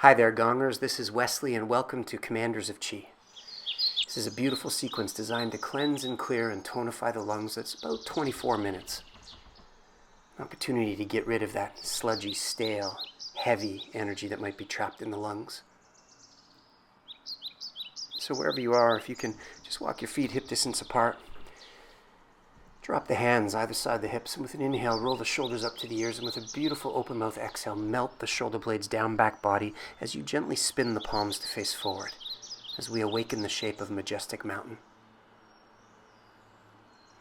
Hi there, Gongers. This is Wesley, and welcome to Commanders of Qi. This is a beautiful sequence designed to cleanse and clear and tonify the lungs. That's about 24 minutes. An opportunity to get rid of that sludgy, stale, heavy energy that might be trapped in the lungs. So wherever you are, if you can just walk your feet hip distance apart, drop the hands either side the hips, and with an inhale, roll the shoulders up to the ears, and with a beautiful open mouth exhale, melt the shoulder blades down back body as you gently spin the palms to face forward, as we awaken the shape of a majestic mountain.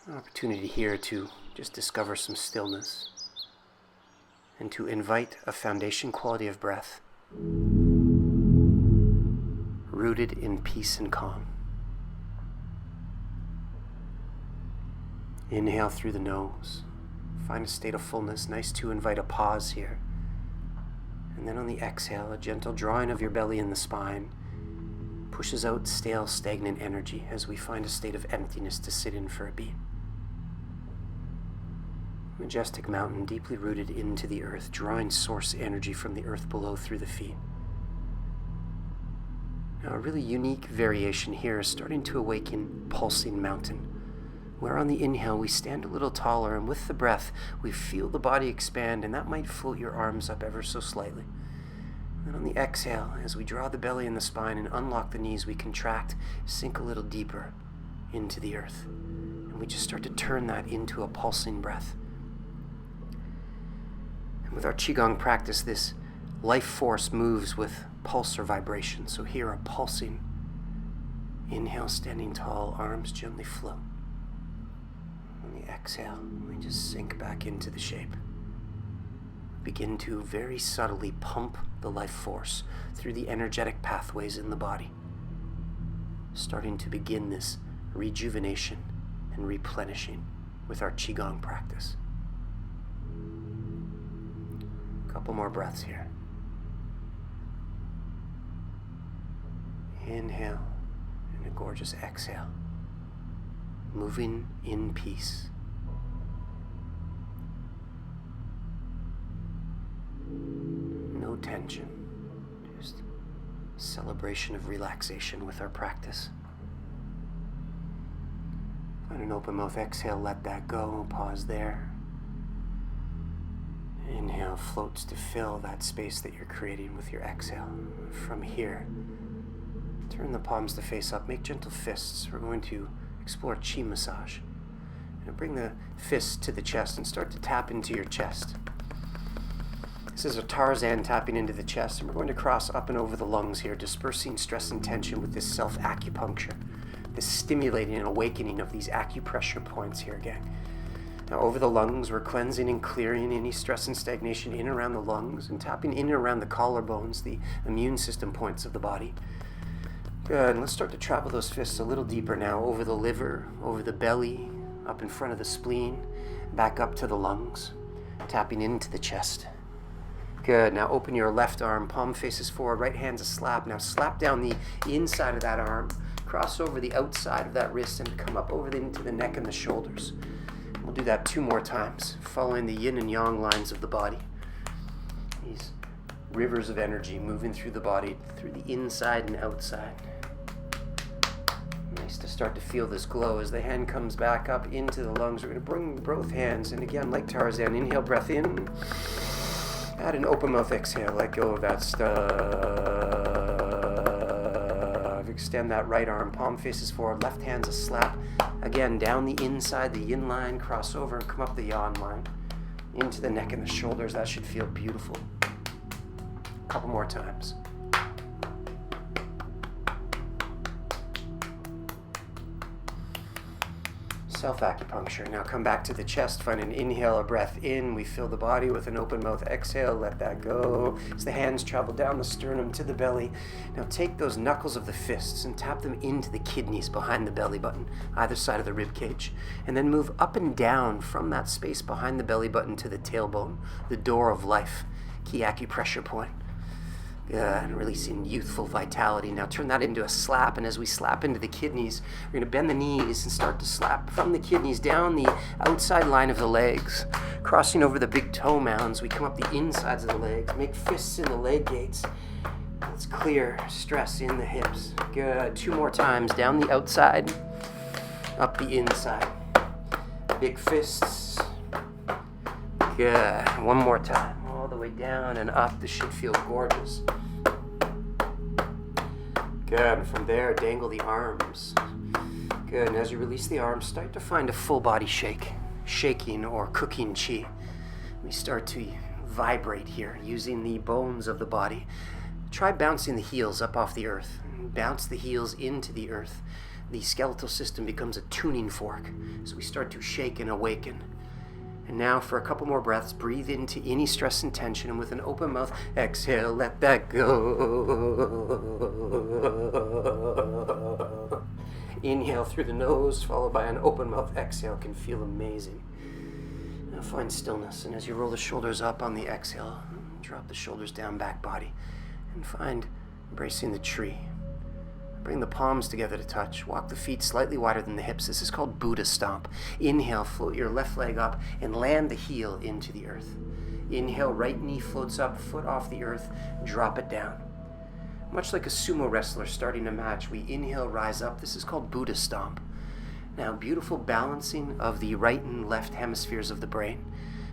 An opportunity here to just discover some stillness and to invite a foundation quality of breath rooted in peace and calm. Inhale through the nose. Find a state of fullness. Nice to invite a pause here. And then on the exhale, a gentle drawing of your belly in the spine pushes out stale, stagnant energy as we find a state of emptiness to sit in for a beat. Majestic mountain deeply rooted into the earth, drawing source energy from the earth below through the feet. Now a really unique variation here is starting to awaken pulsing mountain, where on the inhale we stand a little taller, and with the breath we feel the body expand, and that might float your arms up ever so slightly. And on the exhale, as we draw the belly and the spine and unlock the knees, we contract, sink a little deeper into the earth, and we just start to turn that into a pulsing breath. And with our Qi Gong practice, this life force moves with pulse or vibration. So here, a pulsing inhale, standing tall, arms gently float. Exhale, we just sink back into the shape. Begin to very subtly pump the life force through the energetic pathways in the body, starting to begin this rejuvenation and replenishing with our Qi Gong practice. A couple more breaths here. Inhale and a gorgeous exhale, moving in peace. No tension, just celebration of relaxation with our practice. Find an open mouth exhale, let that go, pause there. Inhale floats to fill that space that you're creating with your exhale. From here, turn the palms to face up, make gentle fists. We're going to explore Qi massage. And bring the fists to the chest and start to tap into your chest. This is a Tarzan tapping into the chest, and we're going to cross up and over the lungs here, dispersing stress and tension with this self-acupuncture, this stimulating and awakening of these acupressure points here, gang. Now over the lungs, we're cleansing and clearing any stress and stagnation in and around the lungs, and tapping in and around the collarbones, the immune system points of the body. Good, and let's start to travel those fists a little deeper now, over the liver, over the belly, up in front of the spleen, back up to the lungs, tapping into the chest. Good, now open your left arm, palm faces forward, right hand's a slap. Now slap down the inside of that arm, cross over the outside of that wrist, and come up over into the neck and the shoulders. We'll do that 2 more times, following the yin and yang lines of the body. These rivers of energy moving through the body, through the inside and outside. Nice to start to feel this glow as the hand comes back up into the lungs. We're going to bring both hands, and again, like Tarzan, inhale, breath in. Add an open mouth exhale, let go of that stuff. Extend that right arm, palm faces forward, left hand's a slap. Again, down the inside, the yin line, cross over and come up the yang line. Into the neck and the shoulders, that should feel beautiful. A couple more times. Self-acupuncture. Now come back to the chest, find an inhale, a breath in. We fill the body with an open mouth exhale, let that go. As the hands travel down the sternum to the belly. Now take those knuckles of the fists and tap them into the kidneys behind the belly button, either side of the rib cage. And then move up and down from that space behind the belly button to the tailbone, the door of life, key acupressure point. And releasing youthful vitality. Now turn that into a slap, and as we slap into the kidneys, we're going to bend the knees and start to slap from the kidneys down the outside line of the legs, crossing over the big toe mounds. We come up the insides of the legs, make fists in the leg gates, Let's clear stress in the hips. Good. 2 more times. Down the outside, up the inside. Big fists. Good. 1 more time. All the way down and up. This should feel gorgeous. Good. And from there, dangle the arms. Good. And as you release the arms, start to find a full body shake. Shaking or cooking chi. We start to vibrate here using the bones of the body. Try bouncing the heels up off the earth. Bounce the heels into the earth. The skeletal system becomes a tuning fork. So we start to shake and awaken. And now for a couple more breaths, breathe into any stress and tension, and with an open mouth, exhale, let that go. Inhale through the nose, followed by an open mouth exhale. Can feel amazing. Now find stillness, and as you roll the shoulders up on the exhale, drop the shoulders down, back body, and find embracing the tree. Bring the palms together to touch. Walk the feet slightly wider than the hips. This is called Buddha Stomp. Inhale, float your left leg up and land the heel into the earth. Inhale, right knee floats up, foot off the earth, drop it down. Much like a sumo wrestler starting a match, we inhale, rise up. This is called Buddha Stomp. Now, beautiful balancing of the right and left hemispheres of the brain.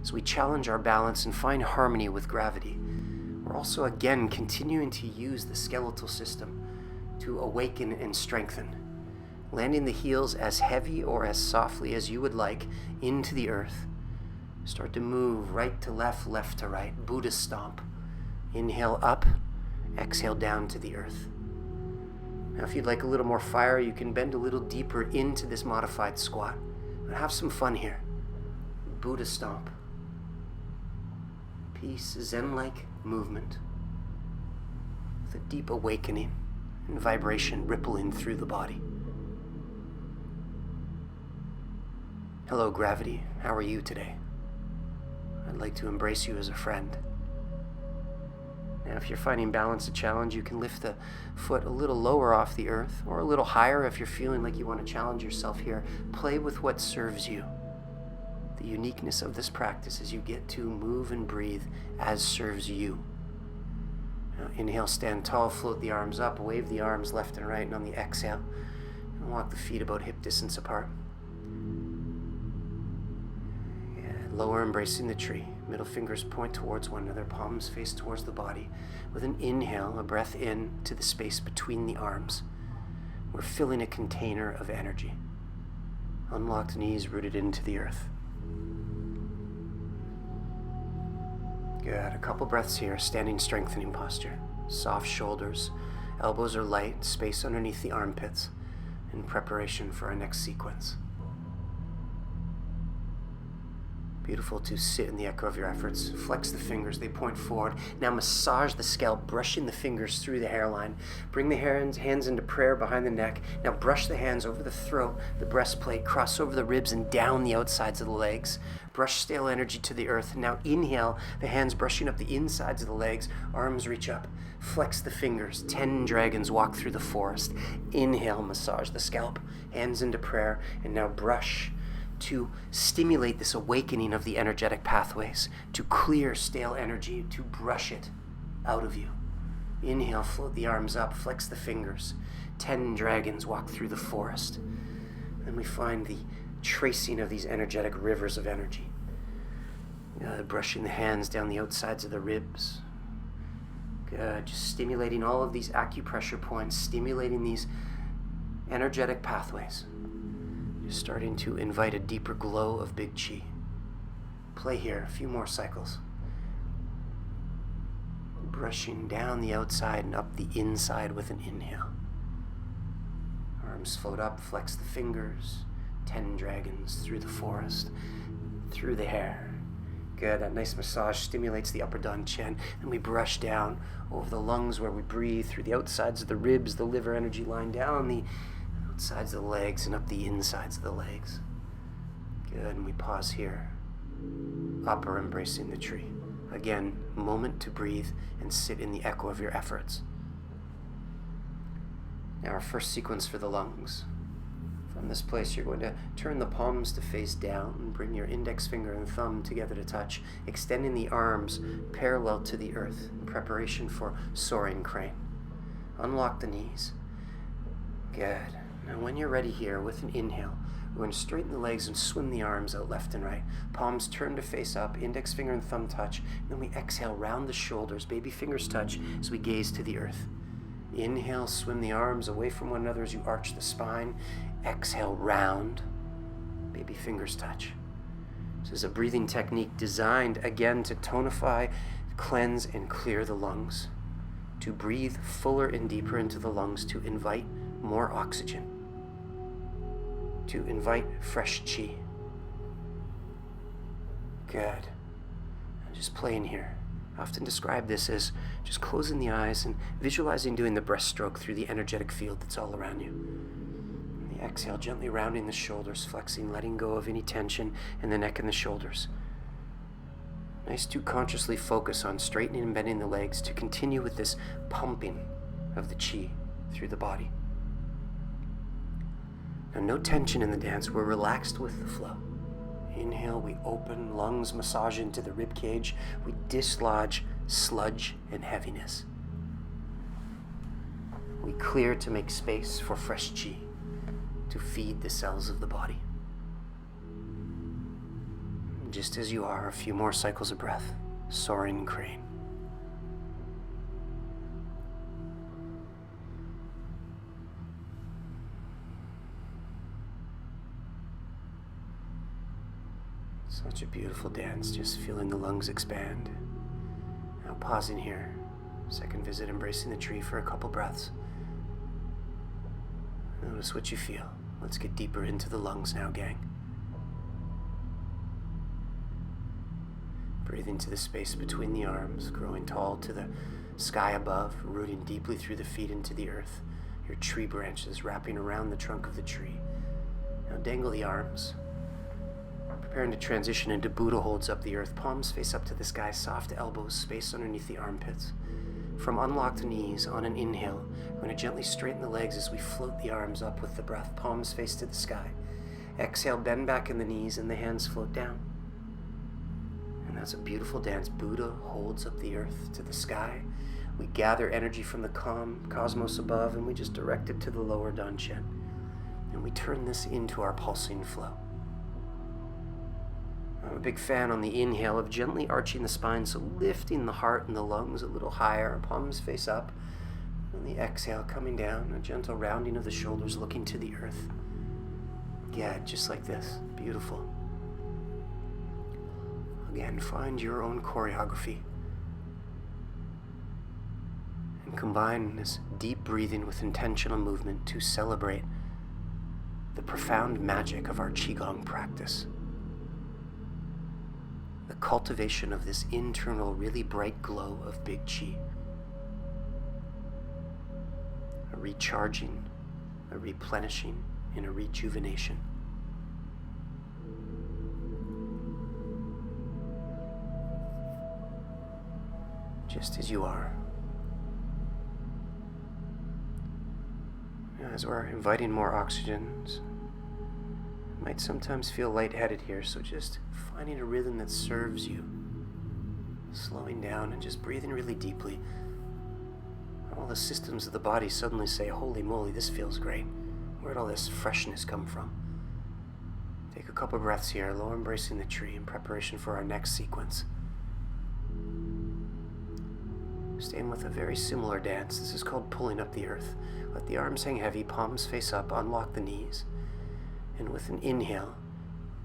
So we challenge our balance and find harmony with gravity. We're also, again, continuing to use the skeletal system to awaken and strengthen. Landing the heels as heavy or as softly as you would like into the earth. Start to move right to left, left to right. Buddha Stomp. Inhale up, exhale down to the earth. Now if you'd like a little more fire, you can bend a little deeper into this modified squat. But have some fun here. Buddha Stomp. Peace, Zen-like movement with a deep awakening and vibration rippling through the body. Hello, gravity. How are you today? I'd like to embrace you as a friend. Now, if you're finding balance a challenge, you can lift the foot a little lower off the earth, or a little higher if you're feeling like you want to challenge yourself here. Play with what serves you. The uniqueness of this practice is you get to move and breathe as serves you. Now, inhale, stand tall, float the arms up, wave the arms left and right, and on the exhale, and walk the feet about hip distance apart. Lower, embracing the tree. Middle fingers point towards one another, palms face towards the body. With an inhale, a breath in to the space between the arms. We're filling a container of energy. Unlocked knees rooted into the earth. Good. A couple breaths here, standing strengthening posture. Soft shoulders, elbows are light, space underneath the armpits, in preparation for our next sequence. Beautiful to sit in the echo of your efforts. Flex the fingers, they point forward. Now massage the scalp, brushing the fingers through the hairline. Bring the hands into prayer behind the neck. Now brush the hands over the throat, the breastplate, cross over the ribs and down the outsides of the legs. Brush stale energy to the earth. Now inhale, the hands brushing up the insides of the legs, arms reach up. Flex the fingers, 10 dragons walk through the forest. Inhale, massage the scalp, hands into prayer, and now brush to stimulate this awakening of the energetic pathways, to clear stale energy, to brush it out of you. Inhale, float the arms up, flex the fingers. 10 dragons walk through the forest. Then we find the tracing of these energetic rivers of energy. Brushing the hands down the outsides of the ribs. Good, just stimulating all of these acupressure points, stimulating these energetic pathways. You're starting to invite a deeper glow of big chi. Play here, a few more cycles. Brushing down the outside and up the inside with an inhale. Arms float up, flex the fingers. 10 dragons through the forest, through the hair. Good, that nice massage stimulates the upper dantian. And we brush down over the lungs where we breathe, through the outsides of the ribs, the liver energy line, down the outsides of the legs and up the insides of the legs. Good, and we pause here. Upper, embracing the tree. Again, moment to breathe and sit in the echo of your efforts. Now our first sequence for the lungs. From this place, you're going to turn the palms to face down and bring your index finger and thumb together to touch, extending the arms parallel to the earth in preparation for soaring crane. Unlock the knees. Good. Now when you're ready here, with an inhale, we're going to straighten the legs and swim the arms out left and right. Palms turn to face up, index finger and thumb touch. And then we exhale, round the shoulders, baby fingers touch as we gaze to the earth. Inhale, swim the arms away from one another as you arch the spine. Exhale, round, baby fingers touch. This is a breathing technique designed, again, to tonify, cleanse, and clear the lungs. To breathe fuller and deeper into the lungs, to invite more oxygen. To invite fresh Qi. Good. And just playing here. I often describe this as just closing the eyes and visualizing doing the breaststroke through the energetic field that's all around you. And the exhale, gently rounding the shoulders, flexing, letting go of any tension in the neck and the shoulders. Nice to consciously focus on straightening and bending the legs to continue with this pumping of the Qi through the body. Now, no tension in the dance. We're relaxed with the flow. Inhale, we open, lungs massage into the rib cage. We dislodge sludge and heaviness. We clear to make space for fresh Qi to feed the cells of the body. Just as you are, a few more cycles of breath. Soaring crane. Such a beautiful dance, just feeling the lungs expand. Now pausing here. Second visit, embracing the tree for a couple breaths. Notice what you feel. Let's get deeper into the lungs now, gang. Breathe into the space between the arms, growing tall to the sky above, rooting deeply through the feet into the earth. Your tree branches wrapping around the trunk of the tree. Now dangle the arms. Preparing to transition into Buddha holds up the earth, palms face up to the sky, soft elbows, space underneath the armpits. From unlocked knees, on an inhale, we're going to gently straighten the legs as we float the arms up with the breath, palms face to the sky. Exhale, bend back in the knees and the hands float down. And that's a beautiful dance. Buddha holds up the earth to the sky. We gather energy from the cosmos above and we just direct it to the lower Danchen. And we turn this into our pulsing flow. I'm a big fan on the inhale of gently arching the spine, so lifting the heart and the lungs a little higher, palms face up. On the exhale, coming down, a gentle rounding of the shoulders, looking to the earth. Yeah, just like this. Beautiful. Again, find your own choreography. And combine this deep breathing with intentional movement to celebrate the profound magic of our Qi Gong practice. The cultivation of this internal, really bright glow of big Qi. A recharging, a replenishing, and a rejuvenation. Just as you are. As we're inviting more oxygen, might sometimes feel lightheaded here, so just finding a rhythm that serves you. Slowing down and just breathing really deeply. All the systems of the body suddenly say, holy moly, this feels great. Where'd all this freshness come from? Take a couple breaths here, low embracing the tree in preparation for our next sequence. Staying with a very similar dance. This is called pulling up the earth. Let the arms hang heavy, palms face up, unlock the knees. And with an inhale,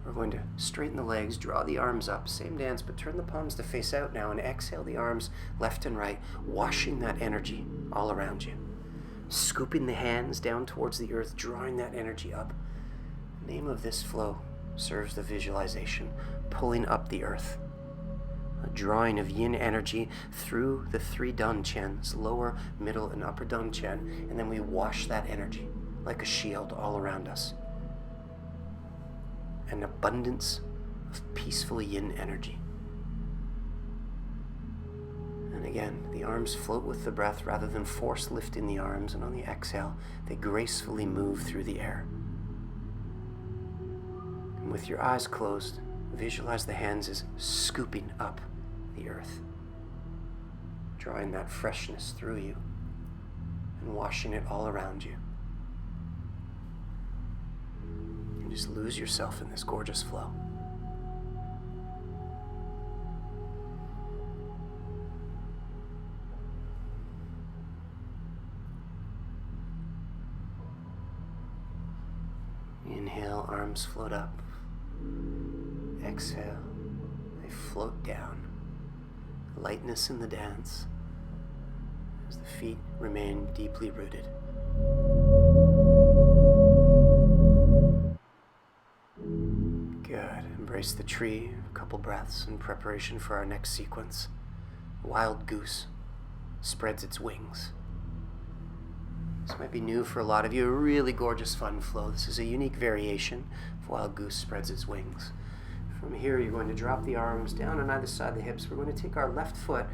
we're going to straighten the legs, draw the arms up, same dance, but turn the palms to face out now, and exhale the arms left and right, washing that energy all around you. Scooping the hands down towards the earth, drawing that energy up. The name of this flow serves the visualization, pulling up the earth. A drawing of yin energy through the three Danchens, lower, middle, and upper Danchen, and then we wash that energy like a shield all around us. An abundance of peaceful yin energy. And again, the arms float with the breath rather than force lifting the arms, and on the exhale, they gracefully move through the air. And with your eyes closed, visualize the hands as scooping up the earth, drawing that freshness through you and washing it all around you. And just lose yourself in this gorgeous flow. Inhale, arms float up. Exhale, they float down. Lightness in the dance as the feet remain deeply rooted. Good. Embrace the tree, a couple breaths in preparation for our next sequence. Wild goose spreads its wings. This might be new for a lot of you, a really gorgeous fun flow. This is a unique variation of wild goose spreads its wings. From here, you're going to drop the arms down on either side of the hips. We're going to take our left foot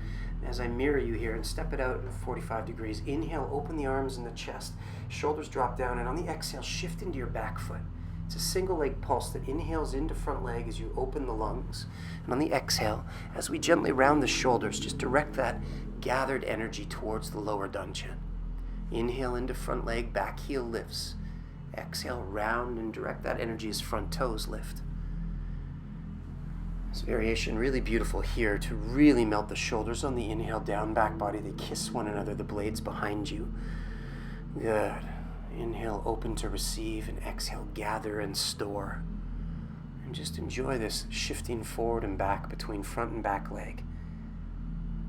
as I mirror you here and step it out at 45 degrees. Inhale, open the arms and the chest. Shoulders drop down, and on the exhale, shift into your back foot. It's a single leg pulse that inhales into front leg as you open the lungs. And on the exhale, as we gently round the shoulders, just direct that gathered energy towards the lower dantian. Inhale into front leg, back heel lifts. Exhale, round and direct that energy as front toes lift. This variation really beautiful here to really melt the shoulders on the inhale, down back body. They kiss one another, the blades behind you. Good. Inhale, open to receive, and exhale, gather and store. And just enjoy this shifting forward and back between front and back leg.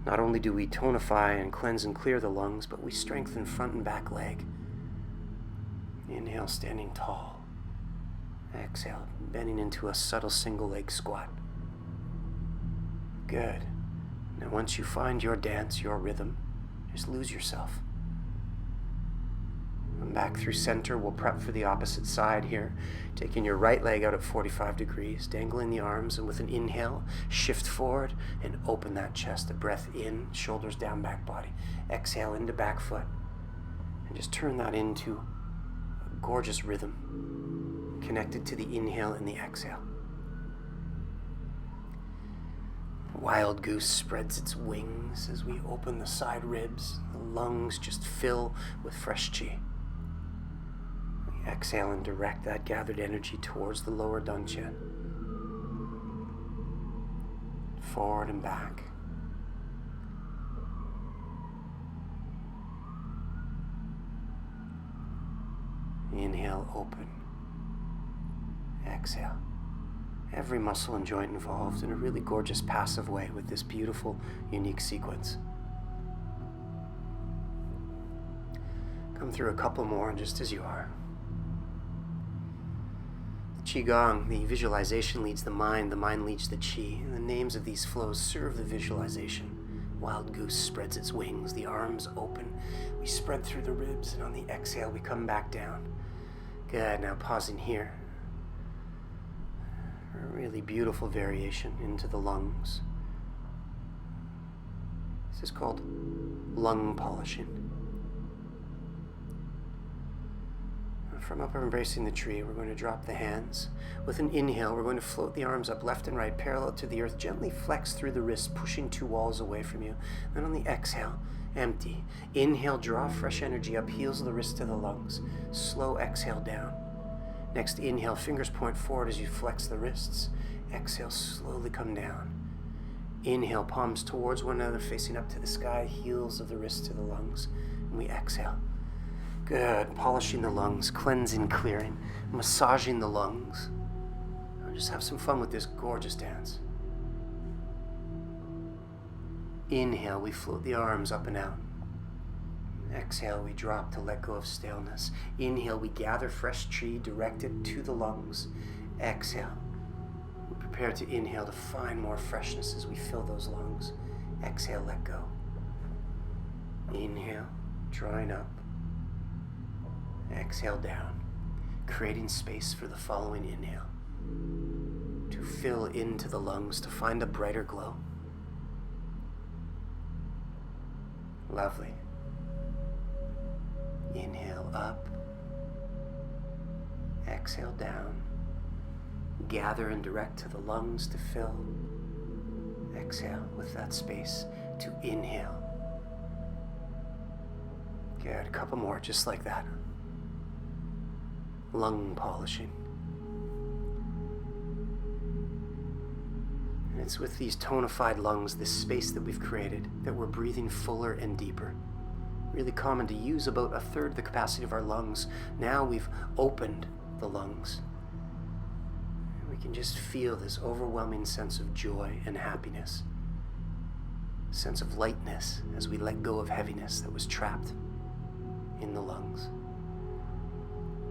Not only do we tonify and cleanse and clear the lungs, but we strengthen front and back leg. Inhale, standing tall. Exhale, bending into a subtle single leg squat. Good. Now once you find your dance, your rhythm, just lose yourself. Come back through center. We'll prep for the opposite side here. Taking your right leg out at 45 degrees, dangling the arms, and with an inhale, shift forward and open that chest. A breath in, shoulders down, back body. Exhale into back foot. And just turn that into a gorgeous rhythm connected to the inhale and the exhale. Wild goose spreads its wings as we open the side ribs. The lungs just fill with fresh qi. We exhale and direct that gathered energy towards the lower dantian. Forward and back. Inhale, open. Exhale. Every muscle and joint involved in a really gorgeous passive way with this beautiful, unique sequence. Come through a couple more just as you are. The Qi Gong, the visualization leads the mind leads the Qi, and the names of these flows serve the visualization. Wild goose spreads its wings, the arms open, we spread through the ribs, and on the exhale we come back down. Good, now pausing here. A really beautiful variation into the lungs. This is called lung polishing. From up embracing the tree, we're going to drop the hands. With an inhale, we're going to float the arms up left and right, parallel to the earth. Gently flex through the wrists, pushing two walls away from you. Then on the exhale, empty. Inhale, draw fresh energy up, heels of the wrists to the lungs. Slow exhale down. Next inhale, fingers point forward as you flex the wrists. Exhale, slowly come down. Inhale, palms towards one another, facing up to the sky, heels of the wrists to the lungs. And we exhale. Good. Polishing the lungs, cleansing, clearing, massaging the lungs. And just have some fun with this gorgeous dance. Inhale, we float the arms up and out. Exhale, we drop to let go of staleness. Inhale, we gather fresh qi directed to the lungs. Exhale, we prepare to inhale to find more freshness as we fill those lungs. Exhale, let go. Inhale, drawing up. Exhale down, creating space for the following inhale. To fill into the lungs, to find a brighter glow. Lovely. Inhale up. Exhale down. Gather and direct to the lungs to fill. Exhale with that space to inhale. Good, a couple more, just like that. Lung polishing. And it's with these tonified lungs, this space that we've created, that we're breathing fuller and deeper. Really common to use about 1/3 the capacity of our lungs. Now we've opened the lungs. And we can just feel this overwhelming sense of joy and happiness. A sense of lightness as we let go of heaviness that was trapped in the lungs.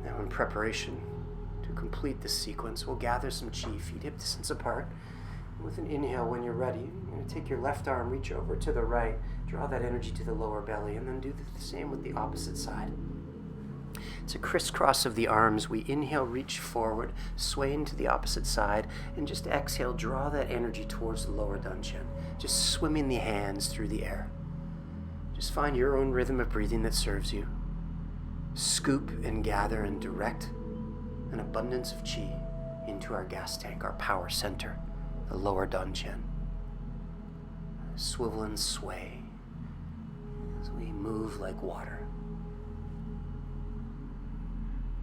Now, in preparation to complete this sequence, we'll gather some chi, feet hip distance apart. With an inhale, when you're ready, you're going to take your left arm, reach over to the right, draw that energy to the lower belly, and then do the same with the opposite side. It's a crisscross of the arms. We inhale, reach forward, swaying to the opposite side, and just exhale, draw that energy towards the lower dantian, just swimming the hands through the air. Just find your own rhythm of breathing that serves you. Scoop and gather and direct an abundance of chi into our gas tank, our power center, the lower dantian. Swivel and sway as we move like water.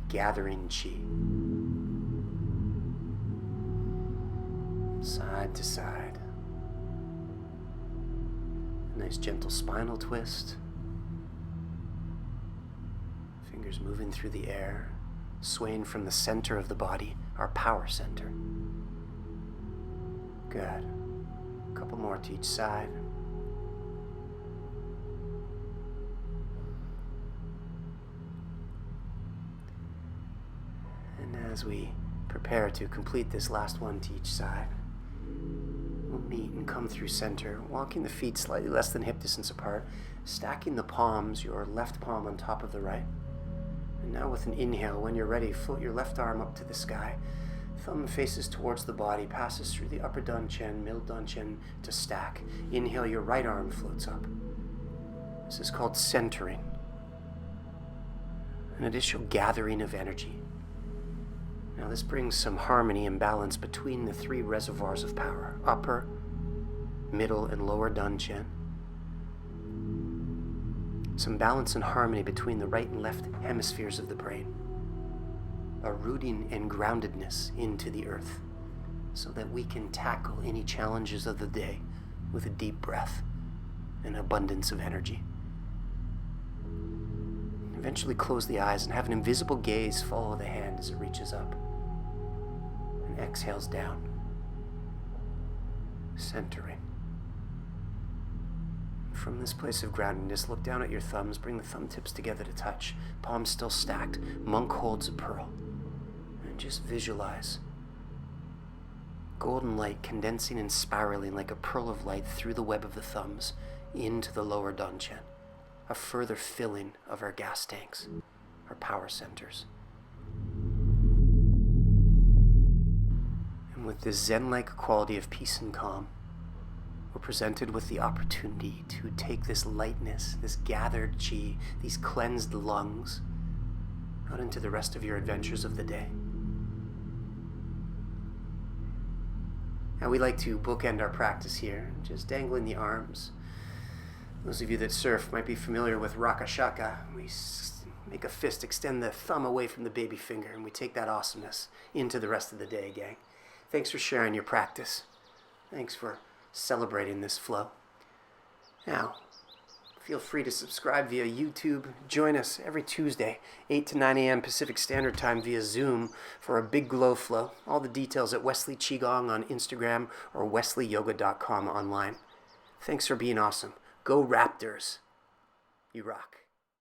Gathering chi. Side to side. A nice gentle spinal twist. Fingers moving through the air, swaying from the center of the body, our power center. Good. A couple more to each side. And as we prepare to complete this last one to each side, we'll meet and come through center, walking the feet slightly less than hip distance apart, stacking the palms, your left palm on top of the right. And now with an inhale, when you're ready, float your left arm up to the sky. Thumb faces towards the body, passes through the upper dantian, middle dantian to stack. Inhale, your right arm floats up. This is called centering. An additional gathering of energy. Now this brings some harmony and balance between the 3 reservoirs of power, upper, middle, and lower dantian. Some balance and harmony between the right and left hemispheres of the brain. A rooting and groundedness into the earth so that we can tackle any challenges of the day with a deep breath and abundance of energy. Eventually close the eyes and have an invisible gaze follow the hand as it reaches up and exhales down, centering. From this place of groundedness, look down at your thumbs, bring the thumb tips together to touch, palms still stacked, monk holds a pearl. Just visualize golden light condensing and spiraling like a pearl of light through the web of the thumbs into the lower dantian, a further filling of our gas tanks, our power centers. And with this Zen-like quality of peace and calm, we're presented with the opportunity to take this lightness, this gathered chi, these cleansed lungs, out into the rest of your adventures of the day. Now we like to bookend our practice here, just dangling the arms. Those of you that surf might be familiar with rakashaka. We make a fist, extend the thumb away from the baby finger, and we take that awesomeness into the rest of the day, gang. Thanks for sharing your practice. Thanks for celebrating this flow. Now, feel free to subscribe via YouTube. Join us every Tuesday, 8 to 9 a.m. Pacific Standard Time via Zoom for a big glow flow. All the details at WesleyQiGong on Instagram or WesleyYoga.com online. Thanks for being awesome. Go Raptors. You rock.